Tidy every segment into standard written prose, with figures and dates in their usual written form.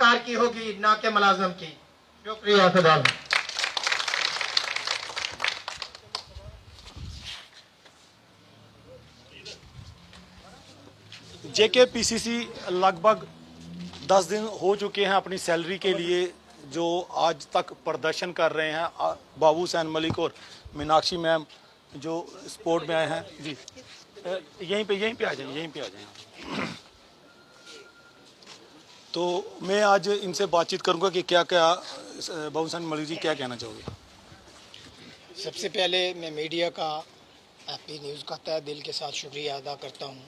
सरकार की होगी, ना के मुलाजम की। शुक्रिया खुदा। JKPCC लगभग 10 दिन हो चुके हैं अपनी सैलरी के लिए जो आज तक प्रदर्शन कर रहे हैं। बाबू हुसैन मलिक और मीनाक्षी मैम जो स्पोर्ट में आए हैं जी, यहीं पे आ जाएं। तो मैं आज इनसे बातचीत करूंगा कि क्या क्या बाबू हुसैन मलिक जी क्या कहना चाहोगे। सबसे पहले मैं मीडिया का आपकी न्यूज़ का तहे दिल के साथ शुक्रिया अदा करता हूँ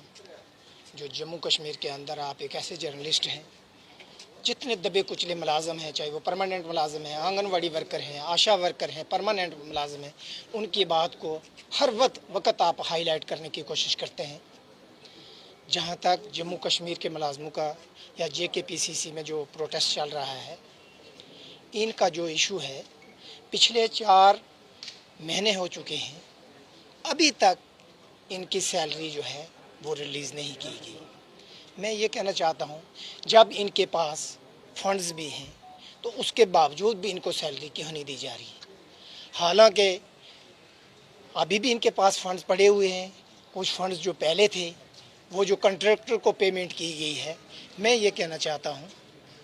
जो जम्मू कश्मीर के अंदर आप एक ऐसे जर्नलिस्ट हैं, जितने दबे कुचले मुलाजम हैं, चाहे वो परमानेंट मुलाजम हैं, आंगनवाड़ी वर्कर हैं, आशा वर्कर हैं, परमानेंट मुलाजम हैं, उनकी बात को हर वक्त आप हाईलाइट करने की कोशिश करते हैं। जहाँ तक जम्मू कश्मीर के मुलाजमों का या JKPCC में जो प्रोटेस्ट चल रहा है, इनका जो इशू है, पिछले 4 महीने हो चुके हैं, अभी तक इनकी सैलरी जो है वो रिलीज़ नहीं की गई। मैं ये कहना चाहता हूँ, जब इनके पास फंड्स भी हैं तो उसके बावजूद भी इनको सैलरी क्यों नहीं दी जा रही। हालांकि अभी भी इनके पास फंड्स पड़े हुए हैं, कुछ फंड्स जो पहले थे वो जो कॉन्ट्रैक्टर को पेमेंट की गई है। मैं ये कहना चाहता हूँ,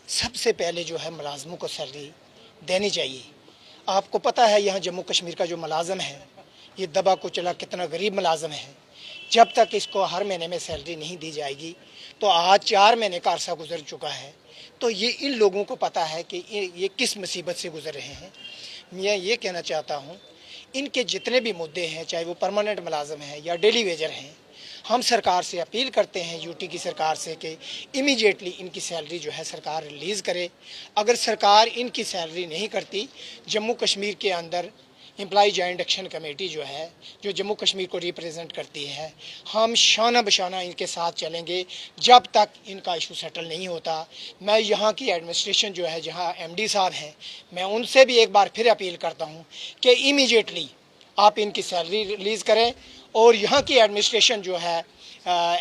सबसे पहले जो है मुलाजमों को सैलरी देनी चाहिए। आपको पता है यहाँ जम्मू कश्मीर का जो मुलाजम है, ये दबा कुचला कितना गरीब मुलाजम है। जब तक इसको हर महीने में सैलरी नहीं दी जाएगी, तो आज 4 महीने का अरसा गुजर चुका है, तो ये इन लोगों को पता है कि ये किस मुसीबत से गुजर रहे हैं। मैं ये कहना चाहता हूँ, इनके जितने भी मुद्दे हैं, चाहे वो परमानेंट मुलाजम हैं या डेली वेजर हैं, हम सरकार से अपील करते हैं, यूटी की सरकार से, कि इमीडिएटली इनकी सैलरी जो है सरकार रिलीज़ करे। अगर सरकार इनकी सैलरी नहीं करती, जम्मू कश्मीर के अंदर एम्प्लॉय जॉइंट एक्शन कमेटी जो है, जो जम्मू कश्मीर को रिप्रेजेंट करती है, हम शाना बशाना इनके साथ चलेंगे जब तक इनका इशू सेटल नहीं होता। मैं यहाँ की एडमिनिस्ट्रेशन जो है, जहाँ MD साहब हैं, मैं उनसे भी एक बार फिर अपील करता हूँ कि इमीडिएटली आप इनकी सैलरी रिलीज़ करें। और यहाँ की एडमिनिस्ट्रेशन जो है,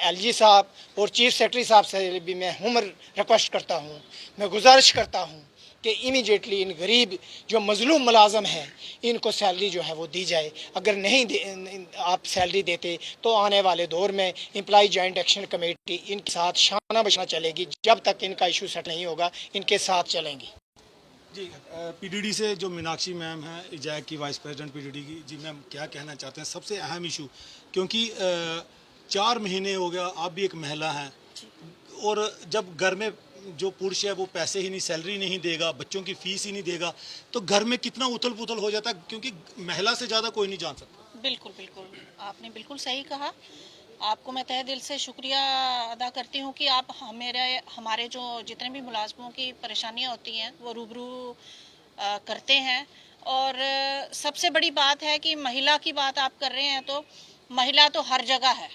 LG साहब और चीफ सेक्रेटरी साहब से भी मैं रिक्वेस्ट करता हूँ, मैं गुजारिश करता हूँ कि इमीडिएटली इन गरीब जो मजलूम मुलाजम हैं, इनको सैलरी जो है वो दी जाए। अगर नहीं आप सैलरी देते तो आने वाले दौर में एम्प्लॉय जॉइंट एक्शन कमेटी इनके साथ शाना बशाना चलेगी। जब तक इनका इशू सेट नहीं होगा, इनके साथ चलेंगी। जी, PDD से जो मीनाक्षी मैम हैं, इजैक की वाइस प्रेसिडेंट PDD की, जी मैम क्या कहना चाहते हैं सबसे अहम इशू, क्योंकि 4 महीने हो गया, आप भी एक महिला हैं, और जब घर में जो पुरुष है वो पैसे ही नहीं, सैलरी नहीं देगा, बच्चों की फीस ही नहीं देगा, तो घर में कितना उथल पुथल हो जाता है, क्योंकि महिला से ज़्यादा कोई नहीं जान सकता। बिल्कुल बिल्कुल, आपने बिल्कुल सही कहा। आपको मैं तहे दिल से शुक्रिया अदा करती हूँ कि आप हमारे जो जितने भी मुलाजमों की परेशानियाँ होती हैं वो रूबरू करते हैं। और सबसे बड़ी बात है कि महिला की बात आप कर रहे हैं, तो महिला तो हर जगह है,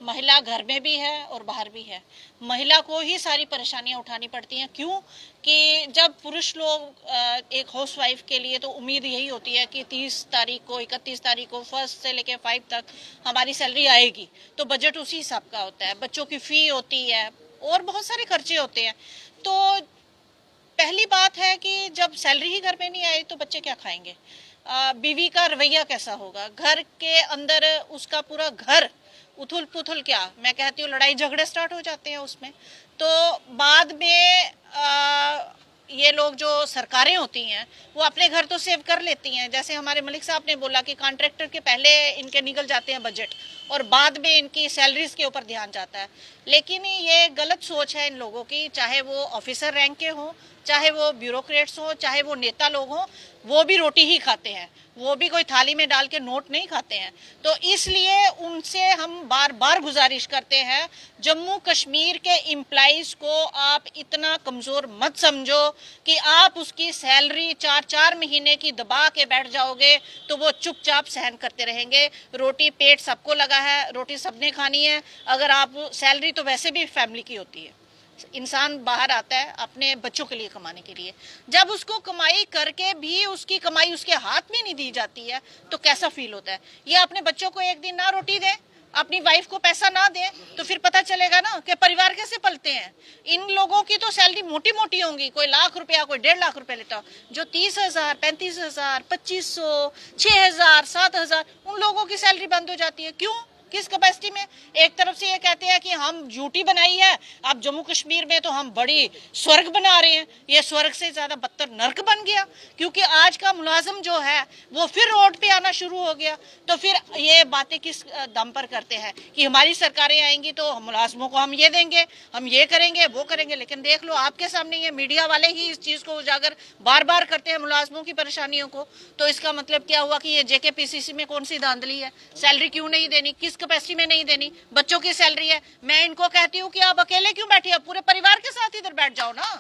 महिला घर में भी है और बाहर भी है। महिला को ही सारी परेशानियां उठानी पड़ती हैं। क्यों कि जब पुरुष लोग एक हाउसवाइफ के लिए तो उम्मीद यही होती है कि 30 तारीख को, 31 तारीख को, 1 से लेकर 5 तक हमारी सैलरी आएगी, तो बजट उसी हिसाब का होता है, बच्चों की फ़ी होती है और बहुत सारे खर्चे होते हैं। तो पहली बात है कि जब सैलरी ही घर में नहीं आई तो बच्चे क्या खाएंगे, बीवी का रवैया कैसा होगा, घर के अंदर उसका पूरा घर उथल पुथल, क्या मैं कहती हूँ लड़ाई झगड़े स्टार्ट हो जाते हैं उसमें। तो बाद में ये लोग जो सरकारें होती हैं वो अपने घर तो सेव कर लेती हैं। जैसे हमारे मलिक साहब ने बोला कि कॉन्ट्रैक्टर के पहले इनके निकल जाते हैं बजट और बाद में इनकी सैलरीज के ऊपर ध्यान जाता है। लेकिन ये गलत सोच है इन लोगों की, चाहे वो ऑफिसर रैंक के हों, चाहे वो ब्यूरोक्रेट्स हों, चाहे वो नेता लोग हों, वो भी रोटी ही खाते हैं, वो भी कोई थाली में डाल के नोट नहीं खाते हैं। तो इसलिए उनसे हम बार बार गुजारिश करते हैं, जम्मू कश्मीर के एम्प्लॉइज को आप इतना कमज़ोर मत समझो कि आप उसकी सैलरी 4-4 महीने की दबा के बैठ जाओगे तो वो चुपचाप सहन करते रहेंगे। रोटी पेट सबको लगा है, रोटी सबने खानी है। अगर आप सैलरी तो वैसे भी फैमिली की होती है, इंसान बाहर आता है अपने बच्चों के लिए कमाने के लिए, जब उसको कमाई करके भी उसकी कमाई उसके हाथ में नहीं दी जाती है तो कैसा फील होता है। ये अपने बच्चों को एक दिन ना रोटी दें अपनी वाइफ को पैसा ना दे तो फिर पता चलेगा ना कि परिवार कैसे पलते हैं। इन लोगों की तो सैलरी मोटी मोटी होंगी, कोई लाख रुपया, कोई 1.5 लाख रुपया लेता हो। जो 30,000, 35,000, 2500, 6,000, 7,000 उन लोगों की सैलरी बंद हो जाती है। क्यों? किस कैपेसिटी में? एक तरफ से ये कहते हैं कि हम ड्यूटी बनाई है, अब जम्मू कश्मीर में तो हम बड़ी स्वर्ग बना रहे हैं। ये स्वर्ग से ज्यादा बदतर नर्क बन गया, क्योंकि आज का मुलाजिम जो है वो फिर रोड पे आना शुरू हो गया। तो फिर ये बातें किस दम पर करते हैं कि हमारी सरकारें आएंगी तो मुलाजिमों को हम ये देंगे, हम ये करेंगे, वो करेंगे। लेकिन देख लो, आपके सामने ये मीडिया वाले ही इस चीज को उजागर बार बार करते हैं, मुलाजिमों की परेशानियों को। तो इसका मतलब क्या हुआ कि ये JKPCC में कौन सी धांधली है? सैलरी क्यों नहीं देनी? किस कैपेसिटी में नहीं देनी? बच्चों की सैलरी है। मैं इनको कहती हूँ कि आप अकेले क्यों बैठे हो? पूरे परिवार के साथ इधर बैठ जाओ ना।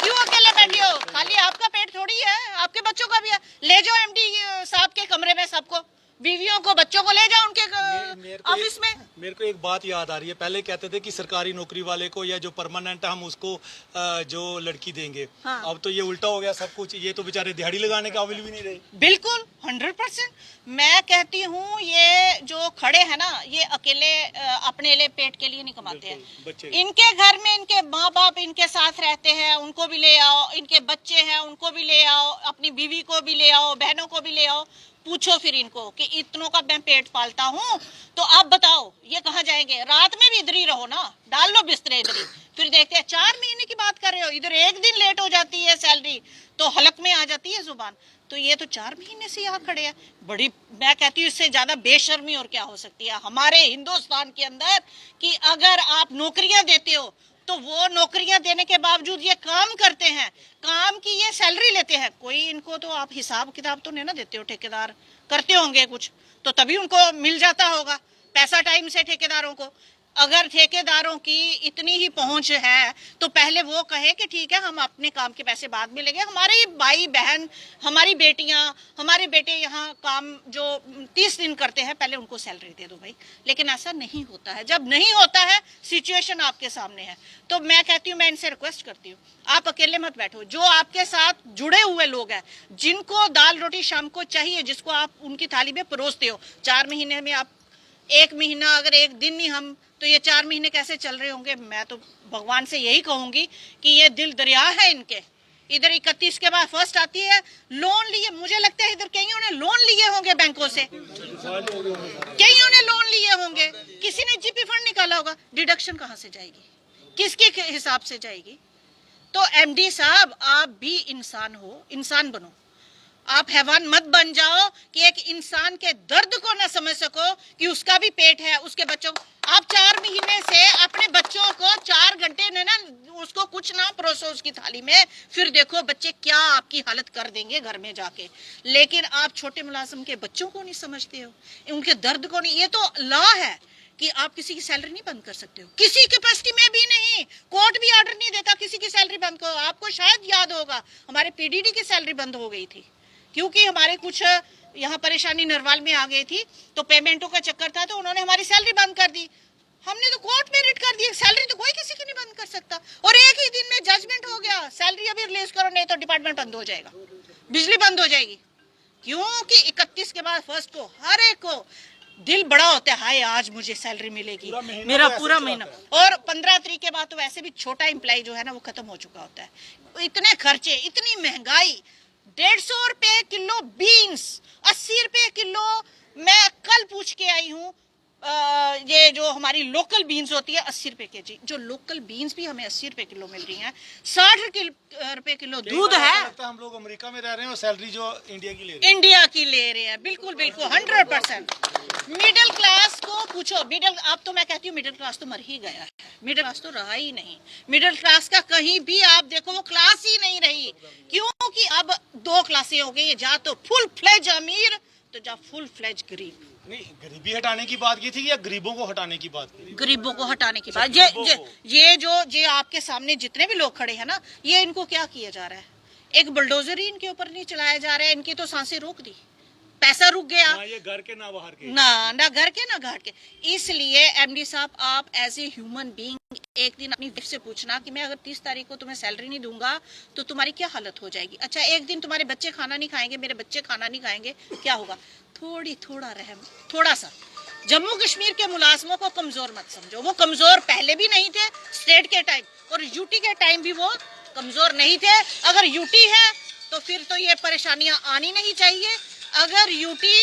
क्यों अकेले बैठे हो? खाली आपका पेट थोड़ी है, आपके बच्चों का भी है। ले जाओ MD साहब के कमरे में सबको, बीवियों को, बच्चों को ले जाओ उनके ऑफिस में। मेरे को एक बात याद आ रही है, पहले कहते थे कि सरकारी नौकरी वाले को या जो परमानेंट है हम उसको जो लड़की देंगे। हाँ। अब तो ये उल्टा हो गया सब कुछ, ये तो बेचारे दिहाड़ी लगाने के काबिल भी नहीं रहे। बिल्कुल 100%। मैं कहती हूँ ये जो खड़े हैं ना, ये अकेले अपने लिए पेट के लिए नहीं कमाते हैं। इनके घर में इनके माँ बाप इनके साथ रहते हैं, उनको भी ले आओ। इनके बच्चे हैं, उनको भी ले आओ। अपनी बीवी को भी ले आओ, बहनों को भी ले आओ। पूछो फिर इनको कि इतनों का मैं पेट पालता हूँ, तो आप बताओ ये कहाँ जाएंगे? रात में भी इधर ही रहो ना, डाल लो बिस्तरे इधर ही। फिर देखते हैं 4 महीने की बात कर रहे हो, इधर एक दिन लेट हो जाती है सैलरी तो हलक में आ जाती है जुबान। तो ये तो 4 महीने से यहाँ खड़े हैं। बड़ी, मैं कहती हूँ इससे ज्यादा बेशर्मी और क्या हो सकती है हमारे हिंदुस्तान के अंदर, कि अगर आप नौकरियां देते हो तो वो नौकरियां देने के बावजूद ये काम करते हैं, काम की ये सैलरी लेते हैं। कोई इनको तो आप हिसाब किताब तो नहीं ना देते हो? ठेकेदार करते होंगे कुछ, तो तभी उनको मिल जाता होगा पैसा टाइम से ठेकेदारों को। अगर ठेकेदारों की इतनी ही पहुंच है तो पहले वो कहे कि ठीक है, हम अपने काम के पैसे बाद में लेंगे। हमारे भाई बहन, हमारी बेटियां, हमारे बेटे यहाँ काम जो 30 दिन करते हैं, पहले उनको सैलरी दे दो भाई। लेकिन ऐसा नहीं होता है। जब नहीं होता है, सिचुएशन आपके सामने है, तो मैं कहती हूँ, मैं इनसे रिक्वेस्ट करती हूँ, आप अकेले मत बैठो। जो आपके साथ जुड़े हुए लोग हैं, जिनको दाल रोटी शाम को चाहिए, जिसको आप उनकी थाली में परोसते हो, 4 महीने में आप 1 महीना, अगर एक दिन नहीं हम, तो ये 4 महीने कैसे चल रहे होंगे? मैं तो भगवान से यही कहूंगी कि ये दिल दरिया है इनके। इधर 31 के बाद फर्स्ट आती है, लोन लिए, मुझे लगता है इधर कईयों ने लोन लिए होंगे बैंकों से, कईयों ने लोन लिए होंगे, किसी ने GP फंड निकाला होगा। डिडक्शन कहाँ से जाएगी? किसके हिसाब से जाएगी? तो MD साहब, आप भी इंसान हो, इंसान बनो। आप हैवान मत बन जाओ कि एक इंसान के दर्द को ना समझ सको कि उसका भी पेट है, उसके बच्चों। आप 4 महीने से अपने बच्चों को 4 घंटे ने ना उसको कुछ ना परोसो उसकी थाली में, फिर देखो बच्चे क्या आपकी हालत कर देंगे घर में जाके। लेकिन आप छोटे मुलाजिम के बच्चों को नहीं समझते हो, उनके दर्द को नहीं। ये तो लॉ है कि आप किसी की सैलरी नहीं बंद कर सकते हो, किसी कैपेसिटी में भी नहीं। कोर्ट भी ऑर्डर नहीं देता किसी की सैलरी बंद करो। आपको शायद याद होगा, हमारे PDD की सैलरी बंद हो गई थी, क्योंकि हमारे कुछ यहाँ परेशानी नरवाल में आ गई थी, तो पेमेंटों का चक्कर था, तो उन्होंने हमारी सैलरी बंद कर दी। हमने तो कोर्ट में रिट कर दी, सैलरी तो कोई किसी की नहीं बंद कर सकता। और एक ही दिन में जजमेंट हो गया, सैलरी अभी रिलीज करो, नहीं तो डिपार्टमेंट बंद हो जाएगा, बिजली बंद हो जाएगी। क्योंकि 31 के बाद फर्स्ट को हर एक को दिल बड़ा होता है, हाय आज मुझे सैलरी मिलेगी, मेरा पूरा महीना। और 15 तारीख के बाद तो वैसे भी छोटा एम्प्लॉय जो है ना, वो खत्म हो चुका होता है। इतने खर्चे, इतनी महंगाई, 150 रुपए किलो बीन्स, 80 रुपए किलो। मैं कल पूछ के आई हूँ, ये जो हमारी लोकल बीन्स होती है 80 रुपए केजी, जो लोकल बीन्स भी हमें 80 रुपए किलो मिल रही हैं। 60 रुपए किलो दूध है। हम लोग अमेरिका में रह रहे हैं और सैलरी जो इंडिया की ले रहे हैं। बिल्कुल बिल्कुल 100%। मिडिल क्लास को पूछो, अब तो मैं कहती हूँ मिडिल क्लास तो मर ही गया है, मिडिल क्लास तो रहा ही नहीं। मिडिल क्लास का कहीं भी आप देखो वो क्लास ही नहीं रही, क्योंकि अब 2 क्लासें हो गई, जा तो फुल फ्लेज अमीर, तो जा फुल फ्लेज गरीब। नहीं, गरीबी हटाने की बात की थी या गरीबों को हटाने की बात की? गरीबों को हटाने की बात। ये आपके सामने जितने भी लोग खड़े हैं ना, ये इनको क्या किया जा रहा है? एक बुलडोजर ही इनके ऊपर नहीं चलाया जा रहा है, इनकी तो सांसें रोक दी, पैसा रुक गया, ना ये घर के ना बाहर के, ना घर के ना घाट के। इसलिए MD साहब, आप एज ए ह्यूमन बीइंग एक दिन अपनी वाइफ से पूछना कि मैं अगर 30 तारीख को तुम्हें सैलरी नहीं दूंगा तो तुम्हारी क्या हालत हो जाएगी। अच्छा, एक दिन तुम्हारे बच्चे खाना नहीं खाएंगे, मेरे बच्चे खाना नहीं खाएंगे, क्या होगा? थोड़ा रहम, थोड़ा सा जम्मू कश्मीर के मुलाजमों को कमजोर मत समझो, वो कमजोर पहले भी नहीं थे स्टेट के टाइम, और यूटी के टाइम भी वो कमजोर नहीं थे। अगर यूटी है तो फिर तो ये परेशानियां आनी नहीं चाहिए। अगर यूटी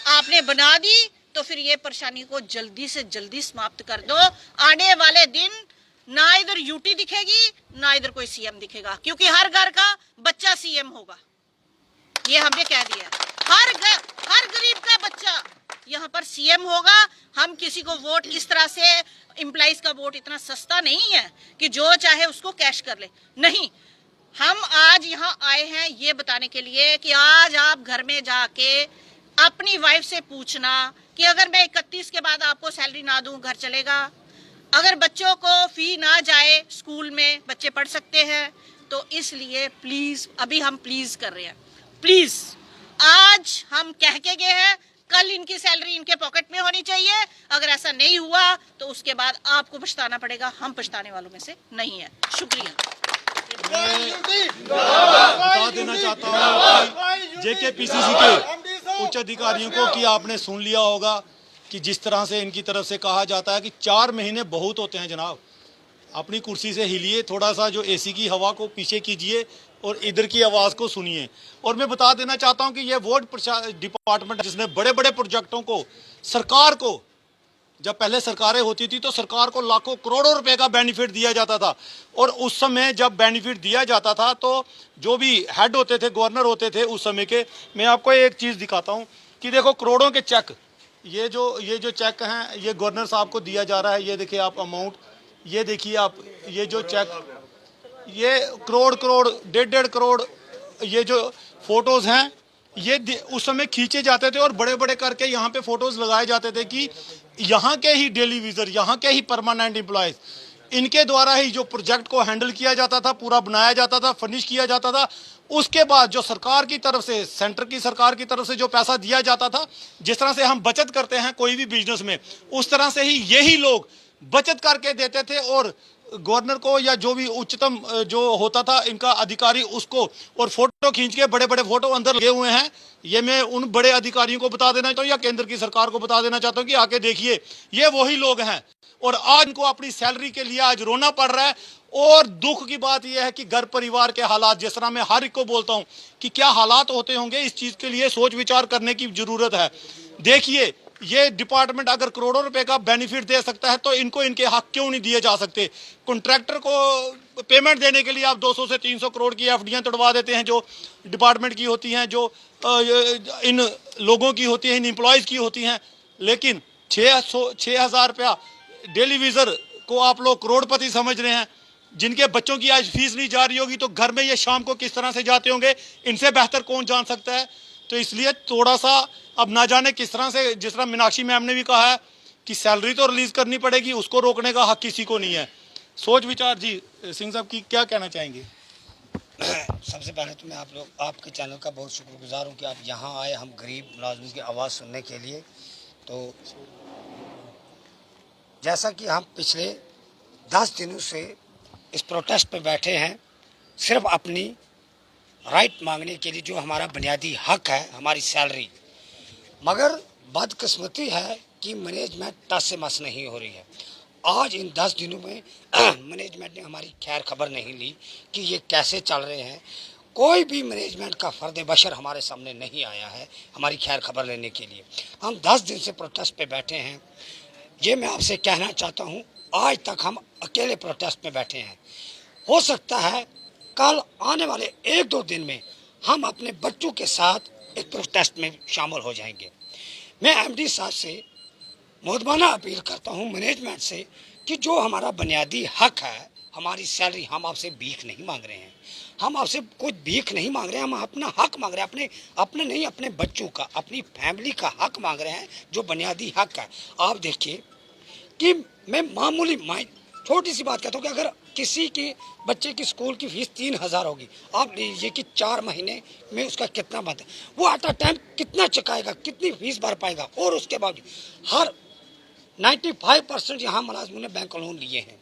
आपने बना दी तो फिर ये परेशानी को जल्दी से जल्दी समाप्त कर दो। आने वाले दिन ना इधर यूटी दिखेगी ना इधर कोई सीएम दिखेगा, क्योंकि हर घर का बच्चा सीएम होगा, ये हमने कह दिया। हर गरीब का बच्चा यहाँ पर सीएम होगा। हम किसी को वोट इस तरह से, एम्प्लॉइज का वोट इतना सस्ता नहीं है कि जो चाहे उसको कैश कर ले, नहीं। हम आज यहाँ आए हैं ये बताने के लिए कि आज आप घर में जाके अपनी वाइफ से पूछना कि अगर मैं 31 के बाद आपको सैलरी ना दूं घर चलेगा? अगर बच्चों को फी ना जाए, स्कूल में बच्चे पढ़ सकते हैं। तो इसलिए प्लीज, अभी हम प्लीज कर रहे हैं, प्लीज आज हम कह के गए हैं, कल इनकी सैलरी इनके पॉकेट में होनी चाहिए। अगर ऐसा नहीं हुआ तो उसके बाद आपको पछताना पड़ेगा, हम पछताने वालों में से नहीं है। शुक्रिया। बता देना चाहता हूँ कि जेकेपीसीसी के उच्च अधिकारियों को कि आपने सुन लिया होगा कि जिस तरह से इनकी तरफ से कहा जाता है कि 4 महीने बहुत होते हैं जनाब। अपनी कुर्सी से हिलिए, थोड़ा सा जो एसी की हवा को पीछे कीजिए और इधर की आवाज़ को सुनिए। और मैं बता देना चाहता हूं कि ये वार्ड डिपार्टमेंट जिसने बड़े बड़े प्रोजेक्टों को, सरकार को, जब पहले सरकारें होती थी तो सरकार को लाखों करोड़ों रुपए का बेनिफिट दिया जाता था। और उस समय जब बेनिफिट दिया जाता था तो जो भी हेड होते थे, गवर्नर होते थे उस समय के, मैं आपको एक चीज़ दिखाता हूँ कि देखो करोड़ों के चेक, ये जो चेक हैं ये गवर्नर साहब को दिया जा रहा है। ये देखिए आप अमाउंट, ये देखिए आप, ये जो चेक, ये करोड़, 1.5 करोड़, ये जो फोटोज़ हैं ये उस समय खींचे जाते थे और बड़े बड़े करके यहाँ पे फोटोज़ लगाए जाते थे कि यहाँ के ही डेली विज़र, यहाँ के ही परमानेंट एम्प्लॉयज़, इनके द्वारा ही जो प्रोजेक्ट को हैंडल किया जाता था, पूरा बनाया जाता था, फिनिश किया जाता था। उसके बाद जो सरकार की तरफ से, सेंटर की सरकार की तरफ से जो पैसा दिया जाता था, जिस तरह से हम बचत करते हैं कोई भी बिजनेस में, उस तरह से ही यही लोग बचत करके देते थे और गवर्नर को या जो भी उच्चतम जो होता था इनका अधिकारी उसको, और फोटो खींच के बड़े बड़े फोटो अंदर लगे हुए हैं। ये मैं उन बड़े अधिकारियों को बता देना चाहता हूँ या केंद्र की सरकार को बता देना चाहता हूँ कि आके देखिए, ये वही लोग हैं और आज इनको अपनी सैलरी के लिए आज रोना पड़ रहा है। और दुख की बात यह है कि घर परिवार के हालात, जिस तरह मैं हर एक को बोलता हूँ कि क्या हालात होते होंगे, इस चीज़ के लिए सोच विचार करने की जरूरत है। देखिए, ये डिपार्टमेंट अगर करोड़ों रुपए का बेनिफिट दे सकता है तो इनको इनके हक क्यों नहीं दिए जा सकते? कॉन्ट्रैक्टर को पेमेंट देने के लिए आप 200 से 300 करोड़ की एफडीआं तोड़वा देते हैं जो डिपार्टमेंट की होती हैं, जो इन लोगों की होती हैं, इन एम्प्लॉयज़ की होती हैं। लेकिन 6,000 रुपया डेली विज़र को आप लोग करोड़पति समझ रहे हैं। जिनके बच्चों की आज फीस नहीं जा रही होगी तो घर में ये शाम को किस तरह से जाते होंगे, इनसे बेहतर कौन जान सकता है। तो इसलिए थोड़ा सा अब ना जाने किस तरह से, जिस तरह मीनाक्षी मैम ने भी कहा है कि सैलरी तो रिलीज करनी पड़ेगी, उसको रोकने का हक किसी को नहीं है। सोच विचार जी सिंह साहब की क्या कहना चाहेंगे? सबसे पहले तो मैं आपके चैनल का बहुत शुक्रगुजार हूँ कि आप यहाँ आए हम गरीब मुलाजिम की आवाज़ सुनने के लिए। तो जैसा कि हम पिछले 10 दिनों से इस प्रोटेस्ट पे बैठे हैं, सिर्फ अपनी राइट मांगने के लिए, जो हमारा बुनियादी हक है, हमारी सैलरी। मगर बदकिस्मती है कि मैनेजमेंट टस से मस नहीं हो रही है। आज इन 10 दिनों में मैनेजमेंट ने हमारी खैर खबर नहीं ली कि ये कैसे चल रहे हैं। कोई भी मैनेजमेंट का फ़र्द बशर हमारे सामने नहीं आया है हमारी खैर खबर लेने के लिए। हम 10 दिन से प्रोटेस्ट पे बैठे हैं। ये मैं आपसे कहना चाहता हूँ, आज तक हम अकेले प्रोटेस्ट में बैठे हैं। हो सकता है कल आने वाले 1-2 दिन में हम अपने बच्चों के साथ एक प्रोटेस्ट में शामिल हो जाएंगे। मैं एमडी साहब से मुहदमाना अपील करता हूं, मैनेजमेंट से, कि जो हमारा बुनियादी हक है, हमारी सैलरी, हम आपसे भीख नहीं मांग रहे हैं, हम आपसे कुछ भीख नहीं मांग रहे हैं, हम अपना हक मांग रहे हैं, अपने नहीं, अपने बच्चों का, अपनी फैमिली का हक मांग रहे हैं, जो बुनियादी हक है। आप देखिए कि मैं मामूली छोटी सी बात कहता हूँ कि अगर किसी के बच्चे की स्कूल की फीस 3,000 होगी, आप लीजिए कि 4 महीने में उसका कितना बनता है, वो एट अ टाइम कितना चुकाएगा, कितनी फीस भर पाएगा। और उसके बावजूद हर 95% यहाँ मुलाजिमों ने बैंक लोन लिए हैं,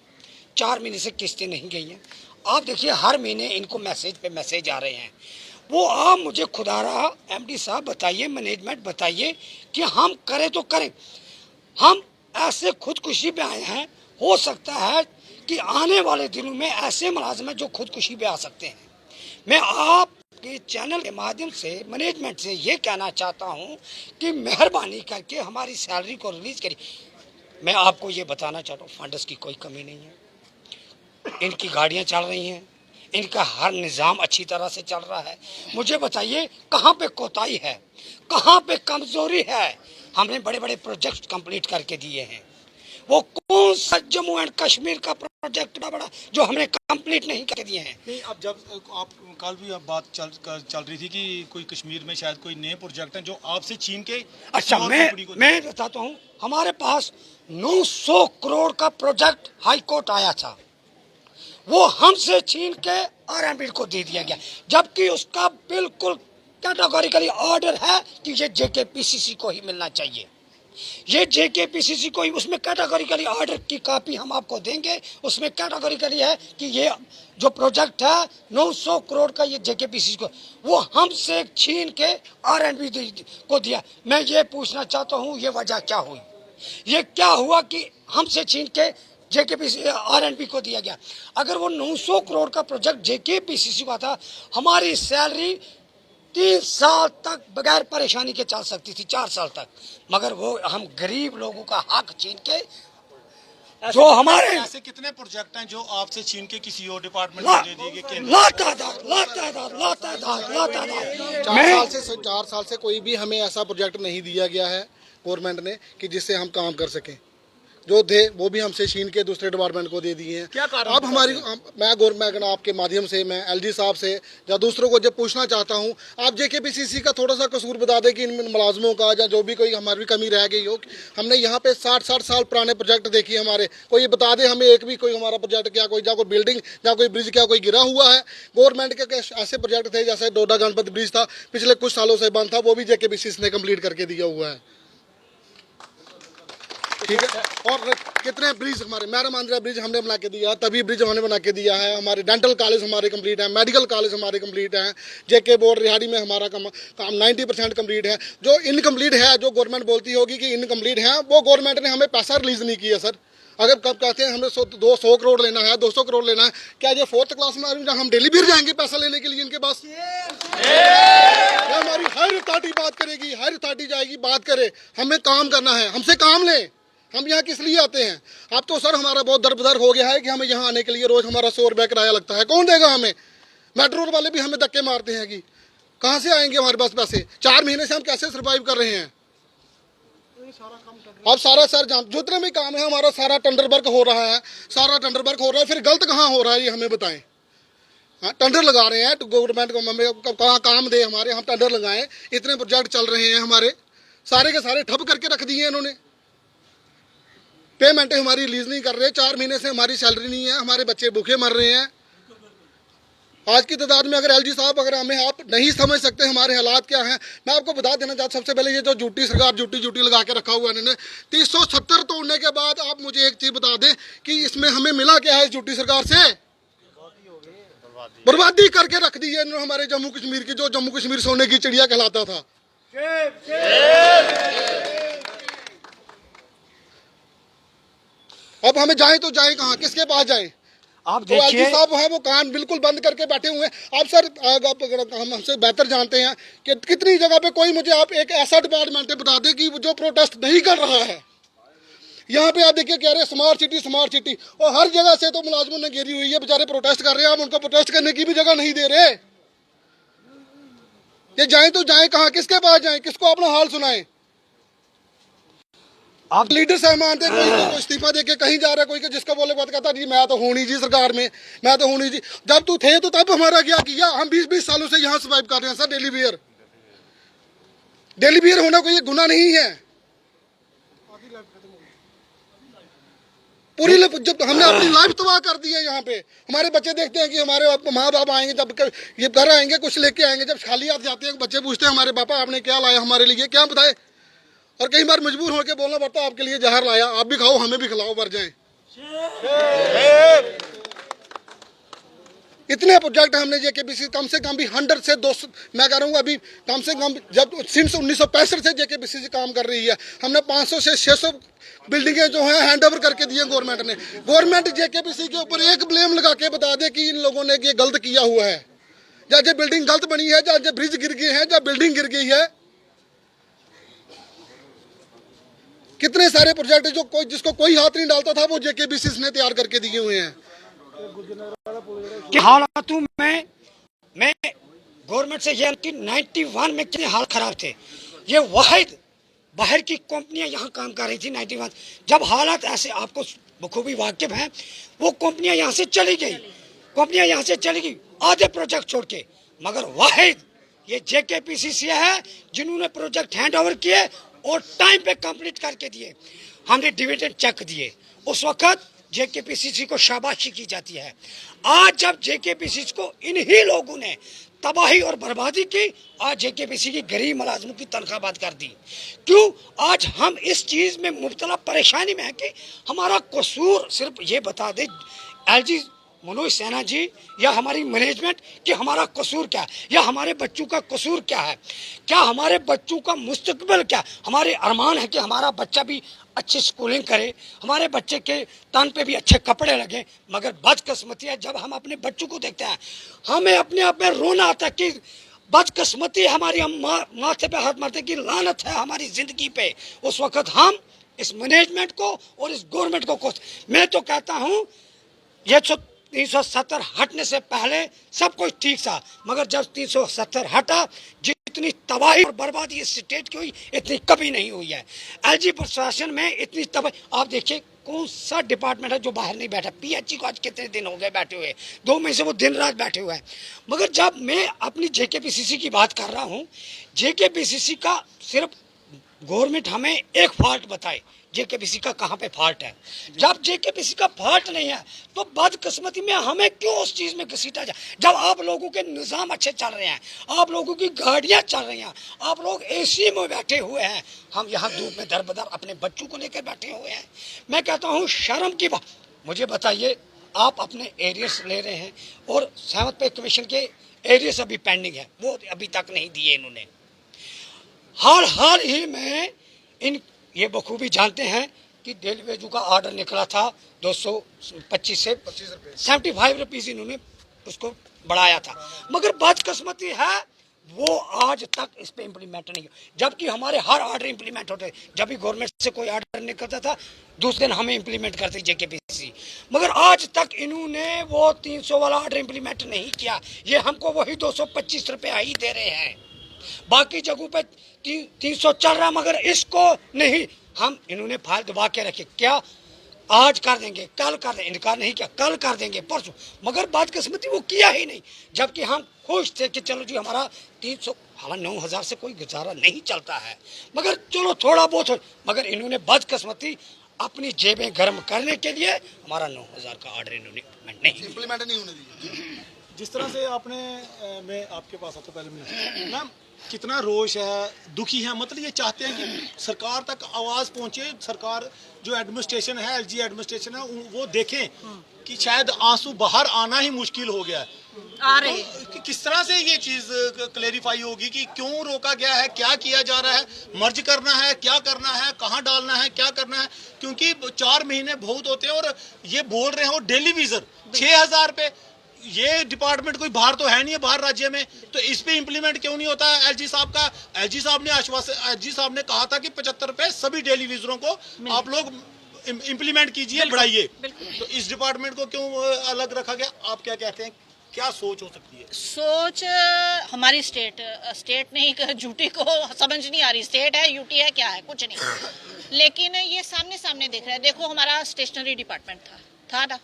4 महीने से किस्तें नहीं गई हैं। आप देखिए हर महीने इनको मैसेज पे मैसेज आ रहे हैं। वो आप मुझे खुदारा एमडी साहब बताइए, मैनेजमेंट बताइए कि हम करें तो करें। हम ऐसे खुदकुशी पे आए हैं, हो सकता है कि आने वाले दिनों में ऐसे मुलाजिम हैं जो खुदकुशी पे आ सकते हैं। मैं आपके चैनल के माध्यम से मैनेजमेंट से ये कहना चाहता हूँ कि मेहरबानी करके हमारी सैलरी को रिलीज करिए। मैं आपको ये बताना चाहता हूँ, फंड्स की कोई कमी नहीं है, इनकी गाड़ियाँ चल रही हैं, इनका हर निज़ाम अच्छी तरह से चल रहा है। मुझे बताइए कहाँ पे कोताही है, कहाँ पे कमज़ोरी है। हमने बड़े बड़े प्रोजेक्ट कंप्लीट करके दिए हैं, वो कौन सा जम्मू एंड कश्मीर का प्रोजेक्ट बड़ा जो हमने कंप्लीट नहीं कर दिए हैं। नहीं, अब जब आप कल भी अब बात चल रही थी कि कोई कश्मीर में शायद कोई नए प्रोजेक्ट हैं जो आपसे छीन के अच्छा, मैं बताता हूँ, हमारे पास 900 करोड़ का प्रोजेक्ट हाई कोर्ट आया था, वो हमसे छीन के आरएमबी को दे दिया गया, जबकि उसका बिल्कुल कैटेगोरिकली ऑर्डर है कि ये जेकेपीसीसी को ही मिलना चाहिए। ये जेकेपीसीसी को ही, उसमें कैटेगोरिकली ऑर्डर की कॉपी हम आपको देंगे, उसमें कैटेगोरिकली है कि ये जो प्रोजेक्ट है 900 करोड़ का, ये जेकेपीसीसी को, वो हमसे छीन के आरएनबी को दिया। मैं ये पूछना चाहता हूँ, ये वजह क्या हुई, ये क्या हुआ कि हमसे छीन के जेकेपीसी आरएनबी को दिया गया। अगर वो 900 करोड़ का प्रोजेक्ट जेकेपीसीसी का था, हमारी सैलरी 3 साल तक बगैर परेशानी के चल सकती थी, 4 साल तक, मगर वो हम गरीब लोगों का हक छीन के, जो हमारे ऐसे कितने प्रोजेक्ट हैं जो आपसे छीन के किसी और डिपार्टमेंट को दे दिए गए? चार साल से कोई भी हमें ऐसा प्रोजेक्ट नहीं दिया गया है गवर्नमेंट ने कि जिससे हम काम कर सकें। जो थे वो भी हमसे छीन के दूसरे डिपार्टमेंट को दे दिए हैं। क्या कारण? अब हमारी मैं गवर्नमेंट आपके माध्यम से मैं एलजी साहब से या दूसरों को जब पूछना चाहता हूं, आप जेकेपीसीसी का थोड़ा सा कसूर बता दें कि इन मुलाजमों का या जो भी कोई हमारी कमी रह गई हो। हमने यहाँ पे 60 साल पुराने प्रोजेक्ट देखिए हमारे, कोई बता दे हमें एक भी कोई हमारा प्रोजेक्ट क्या कोई या कोई बिल्डिंग या कोई ब्रिज क्या कोई गिरा हुआ है। गवर्नमेंट के ऐसे प्रोजेक्ट थे जैसे डोडा गणपति ब्रिज था, पिछले कुछ सालों से बंद था, वो भी जेकेपीसीसी ने कम्प्लीट करके दिया हुआ है। ठीक है, और कितने ब्रिज हमारे मैरामांद्रा ब्रिज हमने बना के दिया, तभी ब्रिज हमने बना के दिया है। हमारे डेंटल कॉलेज हमारे कंप्लीट है, मेडिकल कॉलेज हमारे कंप्लीट है, जेके बोर्ड रिहाड़ी में हमारा काम 90% कंप्लीट है। जो इनकम्प्लीट है, जो गवर्नमेंट बोलती होगी कि इनकम्प्लीट है, वो गवर्नमेंट ने हमें पैसा रिलीज नहीं किया सर। अगर कब कहते हैं हमें 200 करोड़ लेना है, 200 करोड़ लेना है, क्या ये 4th क्लास में जहाँ हम डेली भी जाएंगे पैसा लेने के लिए इनके पास? हमारी हर अथॉरिटी बात करेगी, हर अथॉरिटी जाएगी बात करे, हमें काम करना है, हमसे काम लें। हम यहाँ किस लिए आते हैं? अब तो सर हमारा बहुत दरबदर हो गया है कि हमें यहाँ आने के लिए रोज हमारा 100 रुपये किराया लगता है। कौन देगा हमें? मेट्रो वाले भी हमें धक्के मारते हैं कि कहाँ से आएंगे हमारे पास पैसे। 4 महीने से हम कैसे सर्वाइव कर रहे हैं? अब सारा सर जितने भी काम है हमारा सारा टेंडर वर्क हो रहा है, सारा टेंडर वर्क हो रहा है, फिर गलत कहाँ हो रहा है ये हमें बताएं। हाँ, टेंडर लगा रहे हैं तो गवर्नमेंट को हमें कहाँ काम दे हमारे, हम टेंडर लगाएं, इतने प्रोजेक्ट चल रहे हैं हमारे, सारे के सारे ठप करके रख दिए इन्होंने। पेमेंट हमारी रिलीज नहीं कर रहे, 4 महीने से हमारी सैलरी नहीं है, हमारे बच्चे भूखे मर रहे हैं। आज की तादाद में अगर एलजी साहब अगर हमें आप नहीं समझ सकते हमारे हालात क्या हैं, मैं आपको बता देना चाहता, सबसे पहले ये जो झूठी सरकार झूठी लगा के रखा हुआ है इन्होंने, 370 तोड़ने के बाद आप मुझे एक चीज बता दें कि इसमें हमें मिला क्या है इस झूठी सरकार से? बर्बादी करके रख दी है इन्होंने हमारे जम्मू कश्मीर की, जो जम्मू कश्मीर सोने की चिड़िया कहलाता था। अब हमें जाए तो जाए कहाँ, किसके पास जाए? आप तो एलजी देखिए, साहब है वो कान बिल्कुल बंद करके बैठे हुए हैं। आप सर हम हमसे बेहतर जानते हैं कि कितनी जगह पे कोई मुझे आप एक ऐसा डिपार्टमेंट बता दे कि जो प्रोटेस्ट नहीं कर रहा है। यहाँ पे आप देखिए कह रहे हैं स्मार्ट सिटी, और हर जगह से तो मुलाजमों ने घेरी हुई है, बेचारे प्रोटेस्ट कर रहे हैं, आप उनको प्रोटेस्ट करने की भी जगह नहीं दे रहे। ये जाए तो जाए कहाँ, किसके पास जाए, किसको अपना हाल सुनाए? आप लीडर साहब थे, कोई इस्तीफा दे के कहीं जा रहा है, कोई जिसका बोले बात कहता जी मैं तो हूँ नहीं जी सरकार में, मैं तो हूँ नहीं जी। जब तू थे तो तब हमारा क्या किया? हम 20-20 सालों से यहाँ सर्वाइव कर रहे हैं सर। डेली बियर होना कोई गुनाह नहीं है। पूरी जब हमने अपनी लाइफ तबाह कर दी है यहाँ पे, हमारे बच्चे देखते हैं कि हमारे माँ बाप आएंगे, जब ये घर आएंगे कुछ लेके आएंगे, जब खाली हाथ जाते हैं बच्चे पूछते हैं हमारे पापा आपने क्या लाया हमारे लिए, क्या बताए? और कई बार मजबूर होकर बोलना पड़ता है आपके लिए जहर लाया, आप भी खाओ हमें भी खिलाओ, मर जाएं। इतने प्रोजेक्ट हमने जेकेपीसी कम से कम भी 100 से 200, मैं कह रहा हूँ अभी कम से कम जब सिंस 1965 से जेकेपीसी काम कर रही है, हमने 500 से 600 बिल्डिंगें जो हैं हैंड ओवर करके दी हैं गवर्नमेंट ने। गवर्नमेंट जेकेपीसी के ऊपर एक ब्लेम लगा के बता दे कि इन लोगों ने ये गलत किया हुआ है, या जो बिल्डिंग गलत बनी है, या जो ब्रिज गिर गए हैं, या बिल्डिंग गिर गई है। कितने सारे प्रोजेक्ट जो कोई जिसको कोई हाथ नहीं डालता था वो जेकेपीसी ने तैयार करके दिए हुए हैं। कि हालातों में मैं गवर्नमेंट से ये कि 91 में कितने हाल खराब थे। ये वाहिद बाहर की कंपनियां यहाँ काम कर रही थी 91, जब हालात ऐसे आपको बखूबी वाकिफ हैं, वो कंपनियां यहाँ से चली गई, आधे प्रोजेक्ट छोड़ के। मगर वाहिद ये जेकेपीसीसी है जिन्होंने प्रोजेक्ट हैंड ओवर किए और टाइम पे कंप्लीट करके दिए। हमने डिविडेंड चेक दिए, उस वक्त जेकेपीसीसी को शाबाशी की जाती है। आज जब जेकेपीसीसी को इन्हीं लोगों ने तबाही और बर्बादी की, आज जेकेपीसी की गरीब मुलाजिमों की तनख्वाह बंद कर दी। क्यों? आज हम इस चीज में मुब्तला परेशानी में है कि हमारा कसूर सिर्फ ये बता दे एलजी मनोज सिन्हा जी या हमारी मैनेजमेंट कि हमारा कसूर क्या है, या हमारे बच्चों का कसूर क्या है, क्या हमारे बच्चों का मुस्तकबिल क्या। हमारे अरमान है कि हमारा बच्चा भी अच्छी स्कूलिंग करे, हमारे बच्चे के तन पे भी अच्छे कपड़े लगे। मगर बदकिस्मती है, जब हम अपने बच्चों को देखते हैं हमें अपने आप में रोना आता कि बदकिस्मती हमारी, हम माथे पे हाथ मारते कि लानत है हमारी जिंदगी पे। उस वक्त हम इस मैनेजमेंट को और इस गवर्नमेंट को मैं तो कहता हूँ ये 370 हटने से पहले सब कुछ ठीक था, मगर जब 370 हटा, जितनी तबाही और बर्बादी इस स्टेट की हुई इतनी कभी नहीं हुई है। एलजी प्रशासन में इतनी तबाही, आप देखिए कौन सा डिपार्टमेंट है जो बाहर नहीं बैठा। पीएचई को आज कितने दिन हो गए बैठे हुए, 2 महीने से वो दिन रात बैठे हुए हैं। मगर जब मैं अपनी जेकेपीसीसी की बात कर रहा हूँ, जेकेपीसीसी का सिर्फ गवर्नमेंट हमें एक फॉल्ट बताए जेकेपीसी का कहाँ पे फॉल्ट है। जब जेकेपीसी का फॉल्ट नहीं है तो बदकिस्मती में हमें क्यों उस चीज में घसीटा जाए। जब आप लोगों के निजाम अच्छे चल रहे हैं, आप लोगों की गाड़ियां चल रही हैं, आप लोग एसी में बैठे हुए हैं, हम यहाँ धूप में दर बदर अपने बच्चों को लेकर बैठे हुए हैं। मैं कहता हूँ शर्म की बात। मुझे बताइए, आप अपने एरियर्स ले रहे हैं और 7th पे कमीशन के एरियर्स अभी पेंडिंग है, वो अभी तक नहीं दिए इन्होंने। हाल ही में ये बखूबी जानते हैं कि डेली वेजू का ऑर्डर निकला था 225 से 75 रुपीज इन्होंने उसको बढ़ाया था। मगर बदकिस्मती है वो आज तक इस पे इम्प्लीमेंट नहीं हुआ, जबकि हमारे हर ऑर्डर इम्प्लीमेंट होते। जब भी गवर्नमेंट से कोई ऑर्डर निकलता था दूसरे दिन हमें इम्प्लीमेंट करते जेकेपीसी, मगर आज तक इन्होंने वो 300 वाला ऑर्डर इम्प्लीमेंट नहीं किया। ये हमको वही 225 रुपये ही दे रहे हैं, बाकी जगहों पे 300 चल रहा, मगर इसको नहीं। हम इन्होंने फाइल दबा के रखे, क्या आज कर देंगे, कल कर देंगे, इनकार नहीं किया, कल कर देंगे, परसों, मगर बदकिस्मती वो किया ही नहीं। जबकि हम खुश थे कि चलो जी हमारा 300, हमारा 9000 से कोई गुजारा नहीं चलता है, मगर चलो थोड़ा बहुत। मगर इन्होंने बदकिस्मती अपनी जेबें गर्म करने के लिए हमारा 9000 का ऑर्डर इन्होंने इम्प्लीमेंट नहीं होने दिया। जिस तरह से आपने मैं आपके पास आता पहले मैम कितना रोष है, दुखी है, मतलब ये चाहते हैं कि सरकार तक आवाज़ पहुंचे, सरकार जो एडमिनिस्ट्रेशन है, एलजी एडमिनिस्ट्रेशन है, वो देखें कि शायद आंसू बाहर आना ही मुश्किल हो गया है। आ रहे तो किस तरह से ये चीज़ क्लेरिफाई होगी कि क्यों रोका गया है, क्या किया जा रहा है, मर्ज करना है, क्या करना है, कहाँ डालना है, क्या करना है। क्योंकि 4 महीने बहुत होते हैं और ये बोल रहे हैं, और डेली विजर 6000 पे, ये डिपार्टमेंट कोई बाहर तो है नहीं है, बाहर राज्य में, तो इस पे इम्प्लीमेंट क्यों नहीं होता है एलजी साहब का। एलजी साहब ने कहा था कि 75 रुपए सभी डेली विजरों को आप लोग इम्प्लीमेंट कीजिए, बढ़ाइए। तो इस डिपार्टमेंट को क्यों अलग रखा गया, आप क्या कहते हैं, क्या सोच हो सकती है? सोच हमारी स्टेट नहीं, यूटी को समझ नहीं आ रही, स्टेट है यूटी है क्या है कुछ नहीं। लेकिन ये सामने देख रहा है। देखो हमारा स्टेशनरी डिपार्टमेंट था ना,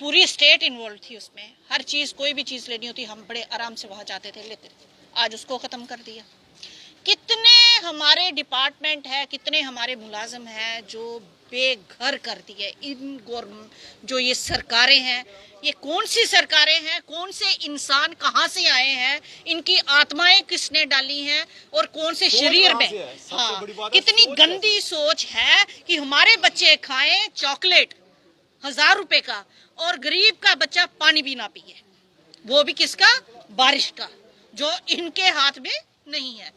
पूरी स्टेट इन्वॉल्व थी उसमें। हर चीज़, कोई भी चीज़ लेनी होती हम बड़े आराम से वहाँ जाते थे, लेते थे। आज उसको ख़त्म कर दिया। कितने हमारे डिपार्टमेंट है, कितने हमारे मुलाजिम हैं जो बेघर कर दिए। इन जो ये सरकारें हैं, ये कौन सी सरकारें हैं, कौन से इंसान कहाँ से आए हैं, इनकी आत्माएं किसने डाली हैं और कौन से शरीर में। हाँ, कितनी गंदी सोच है कि हमारे बच्चे खाएं चॉकलेट 1000 रुपए का और गरीब का बच्चा पानी भी ना पिए। वो भी किसका? बारिश का, जो इनके हाथ में नहीं है।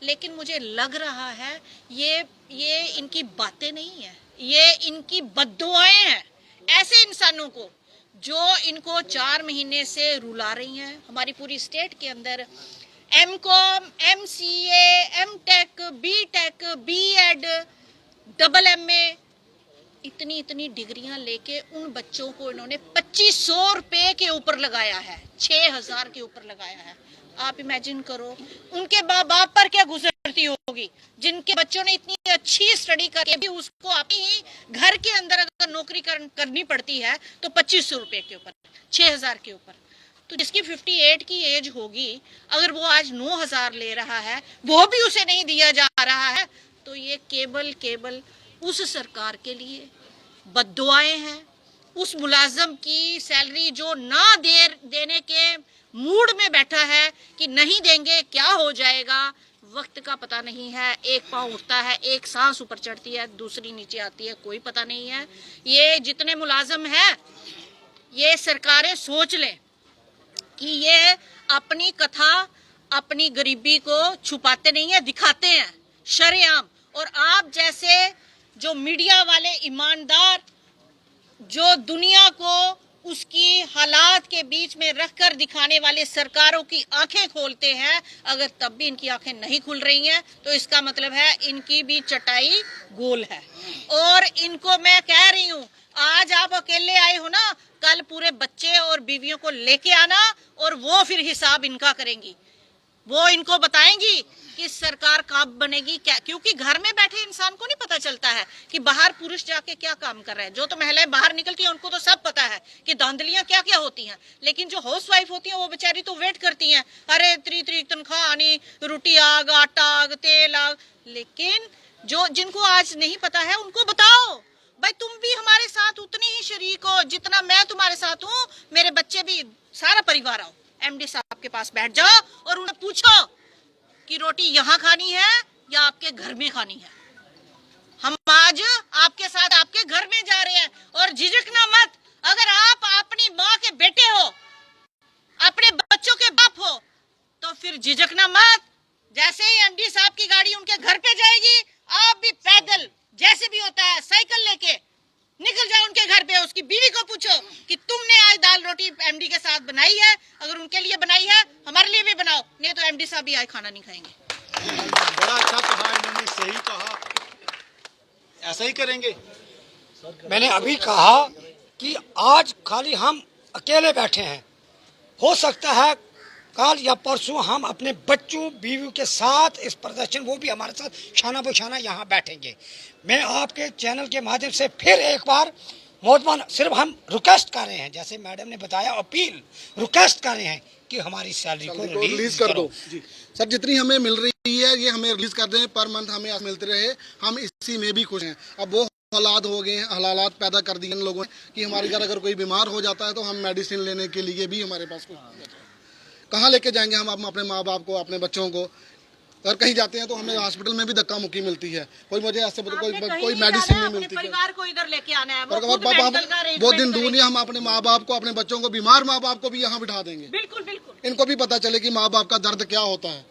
लेकिन मुझे लग रहा है ये इनकी बातें नहीं है, ये इनकी बद्दुआएं हैं ऐसे इंसानों को जो इनको 4 महीने से रुला रही हैं। हमारी पूरी स्टेट के अंदर MCom, MCA, MTech, BTech, BEd, double MA, इतनी डिग्रियां लेके उन बच्चों को इन्होंने 2500 रुपए के ऊपर लगाया है, 6000 के ऊपर लगाया है। आप इमेजिन करो उनके बाप पर क्या गुजरती होगी, जिनके बच्चों ने इतनी अच्छी स्टडी करके भी उसको अपनी ही घर के अंदर अगर नौकरी करनी पड़ती है तो 2500 रुपए के ऊपर, 6000 के ऊपर। तो जिसकी 58 की एज होगी, अगर वो आज 9000 ले रहा है, वो भी उसे नहीं दिया जा रहा है, तो ये केवल उस सरकार के लिए बद्दुआएं हैं। उस मुलाजम की सैलरी जो ना देने के मूड में बैठा है कि नहीं देंगे क्या हो जाएगा, वक्त का पता नहीं है। एक पाँव उठता है, एक सांस ऊपर चढ़ती है, दूसरी नीचे आती है, कोई पता नहीं है। ये जितने मुलाजम हैं, ये सरकारें सोच लें कि ये अपनी कथा, अपनी गरीबी को छुपाते नहीं है, दिखाते हैं शरेआम। और आप जैसे जो मीडिया वाले ईमानदार, जो दुनिया को उसकी हालात के बीच में रखकर दिखाने वाले सरकारों की आंखें खोलते हैं, अगर तब भी इनकी आंखें नहीं खुल रही हैं तो इसका मतलब है इनकी भी चटाई गोल है। और इनको मैं कह रही हूं, आज आप अकेले आए हो ना, कल पूरे बच्चे और बीवियों को लेके आना और वो फिर हिसाब इनका करेंगी। वो इनको बताएंगी कि सरकार कब बनेगी, क्या, क्योंकि घर में बैठे इंसान को नहीं पता चलता है कि बाहर पुरुष जाके क्या काम कर रहे हैं। जो तो महिलाएं बाहर निकलती हैं उनको तो सब पता है कि धांधलियां क्या क्या होती हैं, लेकिन जो हाउसवाइफ होती हैं वो बेचारी तो वेट करती हैं, अरे इतनी तनख्वाह आनी, रोटी आग, आटा आग, तेल आग। लेकिन जो जिनको आज नहीं पता है उनको बताओ, भाई तुम भी हमारे साथ उतनी ही शरीक हो जितना मैं तुम्हारे साथ हूँ, मेरे बच्चे भी, सारा परिवार आओ, एमडी साहब के पास बैठ जाओ और उन्हें पूछो कि रोटी यहाँ खानी है या आपके घर में खानी है। हम आज आपके साथ आपके घर में जा रहे हैं, और झिझकना मत। अगर आप अपनी माँ के बेटे हो, अपने बच्चों के बाप हो, तो फिर झिझकना मत। जैसे ही एमडी साहब की गाड़ी उनके घर पे जाएगी, आप भी पैदल जैसे भी होता है साइकिल लेके निकल जाओ उनके घर पे। उसकी बीवी को पूछो कि तुमने आज दाल रोटी एमडी के साथ बनाई है, अगर उनके लिए बनाई है हमारे लिए भी बनाओ, नहीं तो एमडी साहब भी आज खाना नहीं खाएंगे। बड़ा अच्छा कहा इन्होंने, सही कहा, ऐसा ही करेंगे। मैंने अभी कहा कि आज खाली हम अकेले बैठे हैं, हो सकता है कल या परसों हम अपने बच्चों बीवी के साथ इस प्रदर्शन, वो भी हमारे साथ शाना बशाना यहाँ बैठेंगे। मैं आपके चैनल के माध्यम से फिर एक बार मौजमान, सिर्फ हम रिक्वेस्ट कर रहे हैं, जैसे मैडम ने बताया, अपील रिक्वेस्ट कर रहे हैं कि हमारी सैलरी को रिलीज कर दो। सर जितनी हमें मिल रही है ये हमें रिलीज कर दें, पर मंथ हमें मिलते रहे, हम इसी में भी खुश हैं। अब वो हालात हो गए हैं, हालात पैदा कर दिए इन लोगों ने कि हमारे घर अगर कोई बीमार हो जाता है तो हम मेडिसिन लेने के लिए भी हमारे पास कहाँ लेके जाएंगे हम अपने माँ बाप को, अपने बच्चों को। अगर कहीं जाते हैं तो हमें हॉस्पिटल में भी धक्का मुक्की मिलती है, कोई मुझे ऐसे कोई मेडिसिन नहीं मिलती है। परिवार को इधर लेके आना है, वो दिन दूर नहीं, हम अपने माँ बाप को, अपने बच्चों को, बीमार माँ बाप को भी यहाँ बिठा देंगे। बिल्कुल बिल्कुल, इनको भी पता चले कि माँ बाप का दर्द क्या होता है।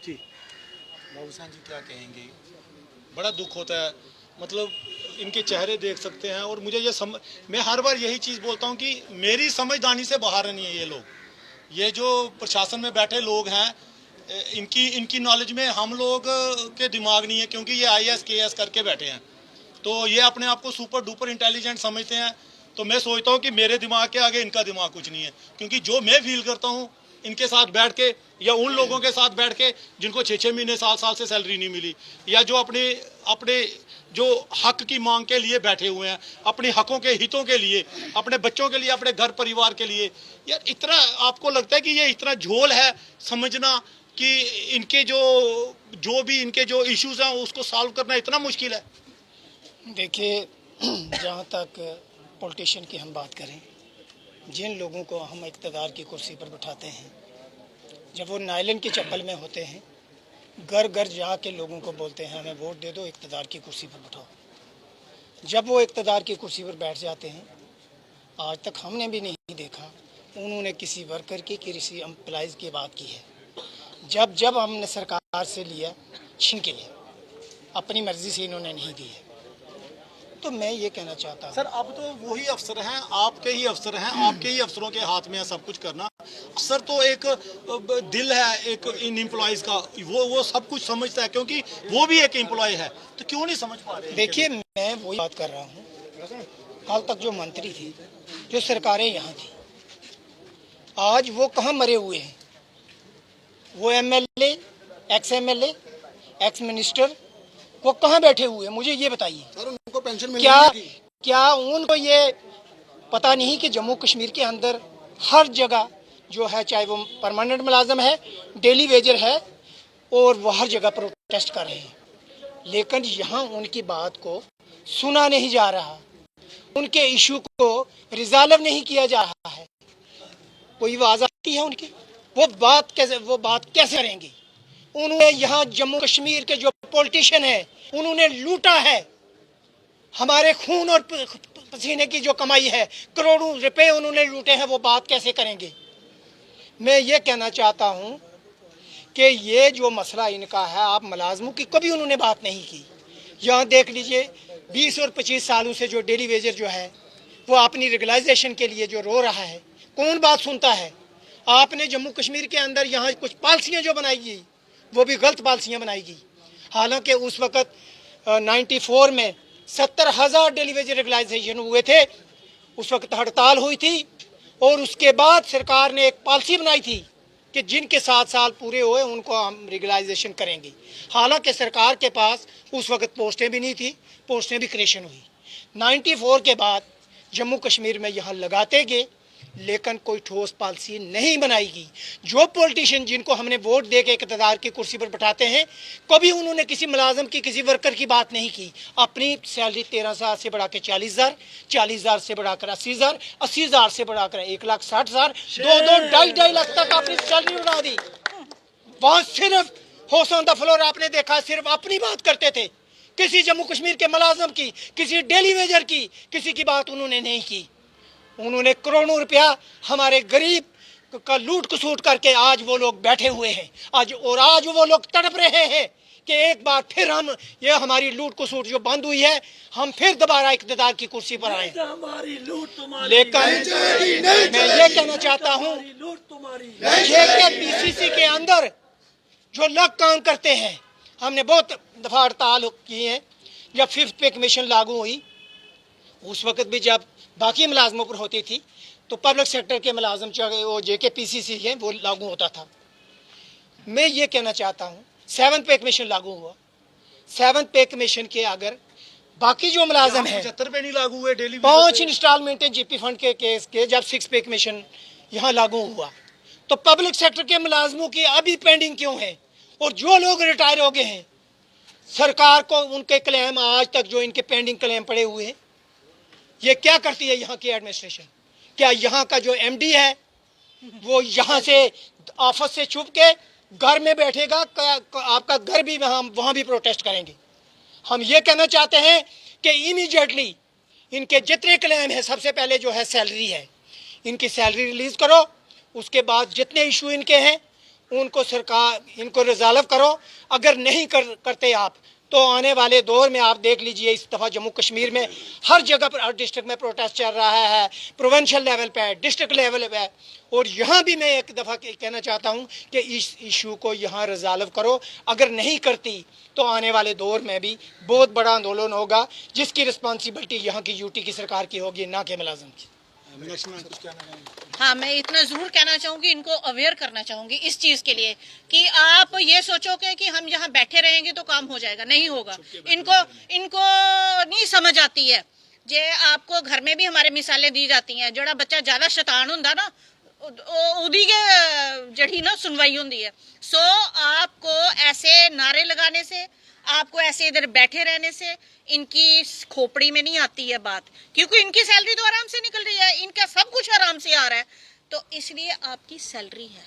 जी बाबूसान जी क्या कहेंगे? बड़ा दुख होता है, मतलब इनके चेहरे देख सकते हैं। और मुझे मैं हर बार यही चीज़ बोलता हूँ कि मेरी समझदारी से बाहर नहीं है ये लोग, ये जो प्रशासन में बैठे लोग हैं, इनकी नॉलेज में हम लोग के दिमाग नहीं है, क्योंकि ये IAS KS करके बैठे हैं, तो ये अपने आप को सुपर डुपर इंटेलिजेंट समझते हैं। तो मैं सोचता हूँ कि मेरे दिमाग के आगे इनका दिमाग कुछ नहीं है, क्योंकि जो मैं फील करता हूँ इनके साथ बैठ के, या उन लोगों के साथ बैठ के जिनको 6-6 महीने, साल से सैलरी नहीं मिली, या जो अपने जो हक की मांग के लिए बैठे हुए हैं, अपने हकों के हितों के लिए, अपने बच्चों के लिए, अपने घर परिवार के लिए। यार इतना आपको लगता है कि ये इतना झोल है समझना कि इनके जो भी इनके जो इश्यूज हैं उसको सॉल्व करना इतना मुश्किल है? देखिए, जहाँ तक पॉलिटिशियन की हम बात करें, जिन लोगों को हम इक़्तिदार की कुर्सी पर बिठाते हैं, जब वो नायलन की चप्पल में होते हैं, घर घर जाके लोगों को बोलते हैं हमें वोट दे दो, इक़्तिदार की कुर्सी पर बिठाओ। जब वो इक़्तिदार की कुर्सी पर बैठ जाते हैं, आज तक हमने भी नहीं देखा उन्होंने किसी वर्कर की किसी एम्प्लॉइज़ की बात की है। जब जब हमने सरकार से लिया छीन के लिए, अपनी मर्जी से इन्होंने नहीं दी है। तो मैं ये कहना चाहता हूँ सर अब तो वही अफसर हैं, आपके ही अफसर हैं, आपके ही अफसरों के हाथ में है सब कुछ करना। अफसर तो एक दिल है एक इन एम्प्लॉइज का, वो सब कुछ समझता है क्योंकि वो भी एक एम्प्लॉय है, तो क्यों नहीं समझ पा रहे? देखिए, मैं वही बात कर रहा हूँ, कल तक जो मंत्री थे, जो सरकारें यहाँ थी, आज वो कहाँ मरे हुए हैं? वो MLA, ex MLA, ex minister, वो कहाँ बैठे हुए हैं? मुझे ये बताइए। सर उनको पेंशन मिल क्या उनको ये पता नहीं कि जम्मू कश्मीर के अंदर हर जगह जो है, चाहे वो परमानेंट मुलाजम है, डेली वेजर है, और वो हर जगह प्रोटेस्ट कर रहे हैं, लेकिन यहाँ उनकी बात को सुना नहीं जा रहा, उनके इशू को रिजॉल्व नहीं किया जा रहा है। कोई आवाज़ आती है उनकी, वो बात कैसे करेंगे? उन्होंने यहाँ जम्मू कश्मीर के जो पॉलिटिशियन है, उन्होंने लूटा है, हमारे खून और पसीने की जो कमाई है, करोड़ों रुपए उन्होंने लूटे हैं, वो बात कैसे करेंगे? मैं ये कहना चाहता हूँ कि ये जो मसला इनका है, आप मुलाजमों की कभी उन्होंने बात नहीं की। यहाँ देख लीजिए, 20 और 25 सालों से जो डेली वेजर जो है, वो अपनी रेगुलाइजेशन के लिए जो रो रहा है, कौन बात सुनता है? आपने जम्मू कश्मीर के अंदर यहाँ कुछ पॉलिसियाँ जो बनाई गई, वो भी गलत पॉलिसियाँ बनाई गई। हालांकि उस वक़्त 94 में 70,000 डेली वेजर रेगुलाइजेशन हुए थे, उस वक्त हड़ताल हुई थी, और उसके बाद सरकार ने एक पॉलिसी बनाई थी कि जिनके 7 साल पूरे हुए उनको हम रेगुलाइजेशन करेंगे। हालांकि सरकार के पास उस वक्त पोस्टें भी नहीं थी, पोस्टें भी क्रिएशन हुई। 94 के बाद जम्मू कश्मीर में यहाँ लगाते गए, लेकिन कोई ठोस पॉलिसी नहीं बनाएगी। जो पॉलिटिशियन जिनको हमने वोट दे के इक़्तिदार की कुर्सी पर बैठाते हैं, कभी उन्होंने किसी मुलाजम की, किसी वर्कर की बात नहीं की। अपनी सैलरी 13,000 से बढ़ा के 40,000, 40,000 से बढ़ाकर 80,000, 80,000 से बढ़ाकर 1,60,000, 2-2, 2.5 लाख तक अपनी सैलरी बढ़ा दी। वहाँ सिर्फ होश ऑन द फ्लोर आपने देखा, सिर्फ अपनी बात करते थे, किसी जम्मू कश्मीर के मुलाजम की, किसी डेली वेजर की, किसी की बात उन्होंने नहीं की। उन्होंने करोड़ों रुपया हमारे गरीब का लूट खसूट करके आज वो लोग बैठे हुए हैं। आज वो लोग तड़प रहे हैं कि एक बार फिर हम, ये हमारी लूट खसूट जो बंद हुई है, हम फिर दोबारा इक़्तिदार की कुर्सी पर आए। लेकिन मैं ये कहना चाहता हूँ, पीसीसी के अंदर जो लोग काम करते हैं, हमने बहुत दफ़ा हड़ताल की है। जब 5th पे कमीशन लागू हुई, उस वक्त भी जब बाकी मुलाजमों पर होती थी, तो पब्लिक सेक्टर के मुलाजम चाहे वो JKPCC हैं, वो लागू होता था। मैं ये कहना चाहता हूँ, 7th पे कमीशन लागू हुआ, 7th पे कमीशन के अगर बाकी जो मुलाजम हैं, 75 पे नहीं लागू हुए डेली 5 इंस्टॉलमेंट GP फंड के केस के, जब 6 पे कमीशन यहाँ लागू हुआ, तो पब्लिक सेक्टर के मुलाजमों की अभी पेंडिंग क्यों है? और जो लोग रिटायर हो गए हैं, सरकार को उनके क्लेम आज तक जो इनके पेंडिंग क्लेम पड़े हुए हैं, ये क्या करती है यहाँ की एडमिनिस्ट्रेशन? क्या यहाँ का जो MD है, वो यहाँ से ऑफिस से छुप के घर में बैठेगा? आपका घर भी वहाँ भी प्रोटेस्ट करेंगे। हम ये कहना चाहते हैं कि इमीडिएटली इनके जितने क्लेम हैं, सबसे पहले जो है सैलरी है, इनकी सैलरी रिलीज़ करो। उसके बाद जितने इशू इनके हैं उनको सरकार, इनको रिजॉल्व करो। अगर नहीं करते आप, तो आने वाले दौर में आप देख लीजिए, इस दफ़ा जम्मू कश्मीर में हर जगह पर, हर डिस्ट्रिक्ट में प्रोटेस्ट चल रहा है, प्रोविंशियल लेवल पे, डिस्ट्रिक्ट लेवल पे। और यहाँ भी मैं एक दफ़ा कहना चाहता हूँ कि इस इशू को यहाँ रिजॉल्व करो। अगर नहीं करती तो आने वाले दौर में भी बहुत बड़ा आंदोलन होगा, जिसकी रिस्पॉन्सिबिलिटी यहाँ की UT की सरकार की होगी, ना कि मुलाजिम की। हाँ, मैं इतना ज़रूर कहना चाहूँगी, इनको अवेयर करना चाहूँगी इस चीज़ के लिए कि आप ये सोचोगे कि हम यहाँ बैठे रहेंगे तो काम हो जाएगा, नहीं होगा। इनको नहीं समझ आती है। जे आपको घर में भी हमारे मिसालें दी जाती हैं, जड़ा बच्चा ज़्यादा शैतान होंदा ना, उदी के जड़ी ना सुनवाई होंदी है। सो आपको ऐसे नारे लगाने से, आपको ऐसे इधर बैठे रहने से इनकी खोपड़ी में नहीं आती है बात, क्योंकि इनकी सैलरी तो आराम से निकल रही है, इनका सब कुछ आराम से आ रहा है। तो इसलिए आपकी सैलरी है,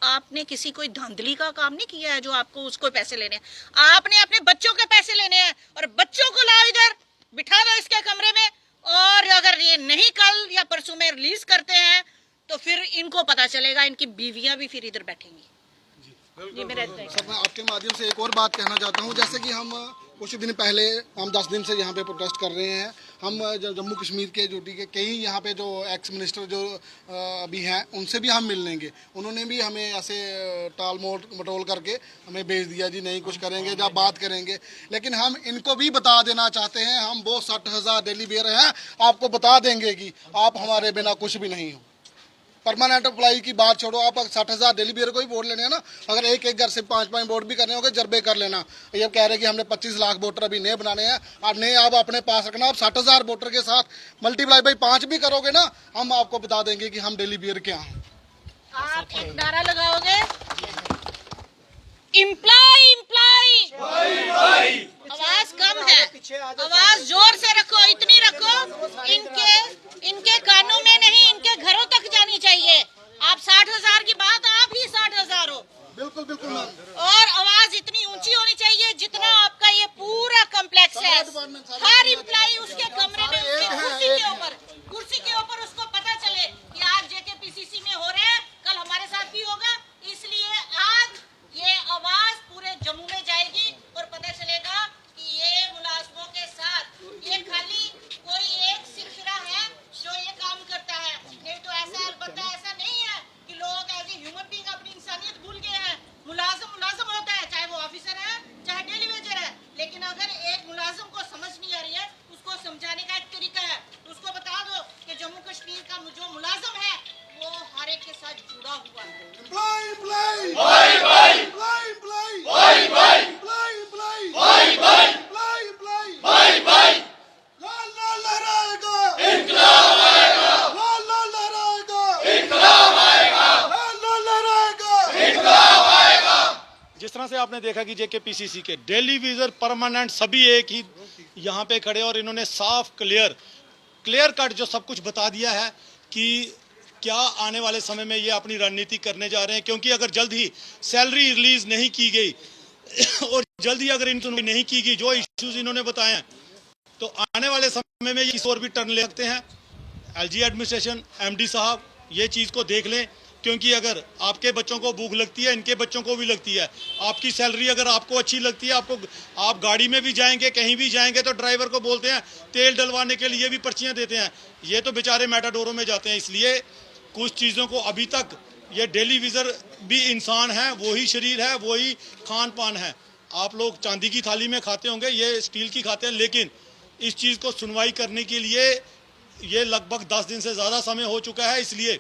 आपने किसी कोई धांधली का काम नहीं किया है जो आपको उसको पैसे लेने हैं। आपने अपने बच्चों के पैसे लेने हैं, और बच्चों को लाओ इधर, बिठा दो इसके कमरे में, और अगर ये नहीं कल या परसों में रिलीज करते हैं तो फिर इनको पता चलेगा, इनकी बीवियां भी फिर इधर बैठेंगी। जी मेरा सर मैं आपके माध्यम से एक और बात कहना चाहता हूँ, जैसे कि हम कुछ दिन पहले हम 10 दिन से यहाँ पे प्रोटेस्ट कर रहे हैं। हम जम्मू कश्मीर के ड्यूटी के कई यहाँ पे जो एक्स मिनिस्टर जो अभी हैं उनसे भी हम मिल लेंगे। उन्होंने भी हमें ऐसे टाल मटोल करके हमें भेज दिया, जी नहीं कुछ करेंगे जब बात करेंगे। लेकिन हम इनको भी बता देना चाहते हैं, हम वो 60,000 डेली बेयर हैं, आपको बता देंगे कि आप हमारे बिना कुछ भी नहीं हो। परमानेंट अप्लाई की बात छोड़ो, आप 60,000 डेली बेयर को ही वोट लेने हैं ना, अगर एक एक घर से 5-5 वोट भी करने होंगे, जरबे कर लेना। ये कह रहे हैं कि हमने 25 लाख वोटर अभी नए बनाने हैं, और नए आप अपने पास रखना। आप 60,000 वोटर के साथ मल्टीप्लाई बाई 5 भी करोगे ना, हम आपको बता देंगे कि हम डेली बेयर क्या हैं। आप एक नारा लगाओगे, इम्प्लाई इम्प्लाई। आवाज कम है, आवाज जोर से रखो, इतनी रखो इनके कानों में नहीं, इनके घरों तक जानी चाहिए। आप 60,000 की बात, आप ही 60,000 हो। बिल्कुल बिल्कुल मैम। और आवाज इतनी ऊंची होनी चाहिए जितना आपका ये पूरा कॉम्प्लेक्स है। हर इम्प्लाई उसके कमरे में, उसके कुर्सी के ऊपर उसको पता चले कि आज जेकेपीसीसी में हो रहे हैं, कल हमारे साथ भी होगा। इसलिए आज ये आवाज पूरे जम्मू में जाएगी और पता चलेगा कि ये मुलाजमों के साथ ये खाली कोई एक सिलसिला है जो ये काम करता है। नहीं तो ऐसा अलबत्ता ऐसा नहीं है कि लोग एज ए ह्यूमन बीइंग अपनी इंसानियत भूल गए हैं। मुलाजिम होता है, चाहे वो ऑफिसर है चाहे डेली वेजर है, लेकिन अगर एक मुलाजिम को समझ नहीं आ रही है, उसको समझाने का एक तरीका है। उसको बता दो कि जम्मू कश्मीर का जो मुलाजिम है वो हर एक के साथ जुड़ा हुआ है। जिस तरह से आपने देखा कि जेकेपीसीसी के डेली विजर परमानेंट सभी एक ही यहाँ पे खड़े और इन्होंने साफ क्लियर कट जो सब कुछ बता दिया है कि क्या आने वाले समय में ये अपनी रणनीति करने जा रहे हैं। क्योंकि अगर जल्द ही सैलरी रिलीज नहीं की गई और जल्द ही अगर इनको नहीं की गई जो इश्यूज इन्होंने बताए हैं, तो आने वाले समय में इस और भी टर्न ले सकते हैं। एलजी एडमिनिस्ट्रेशन, एमडी साहब ये चीज़ को देख लें, क्योंकि अगर आपके बच्चों को भूख लगती है, इनके बच्चों को भी लगती है। आपकी सैलरी अगर आपको अच्छी लगती है, आप गाड़ी में भी जाएंगे, कहीं भी जाएंगे तो ड्राइवर को बोलते हैं तेल डलवाने के लिए भी पर्चियां देते हैं। ये तो बेचारे मैटाडोरों में जाते हैं। इसलिए कुछ चीज़ों को अभी तक ये डेली विजर भी इंसान है, वही शरीर है, वही खान पान है। आप लोग चांदी की थाली में खाते होंगे, ये स्टील की खाते हैं। लेकिन इस चीज़ को सुनवाई करने के लिए ये लगभग 10 दिन से ज़्यादा समय हो चुका है। इसलिए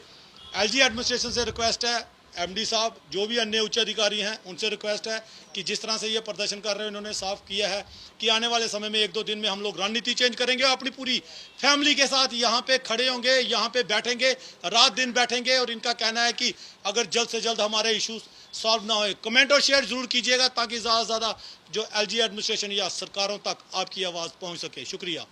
एलजी एडमिनिस्ट्रेशन से रिक्वेस्ट है, एमडी साहब जो भी अन्य उच्च अधिकारी हैं उनसे रिक्वेस्ट है कि जिस तरह से ये प्रदर्शन कर रहे हैं, इन्होंने साफ किया है कि आने वाले समय में 1-2 दिन में हम लोग रणनीति चेंज करेंगे और अपनी पूरी फैमिली के साथ यहाँ पे खड़े होंगे, यहाँ पे बैठेंगे, रात दिन बैठेंगे। और इनका कहना है कि अगर जल्द से जल्द हमारे इशूज सॉल्व ना हो। कमेंट और शेयर जरूर कीजिएगा ताकि ज़्यादा से ज़्यादा जो एलजी एडमिनिस्ट्रेशन या सरकारों तक आपकी आवाज़ पहुँच सके। शुक्रिया।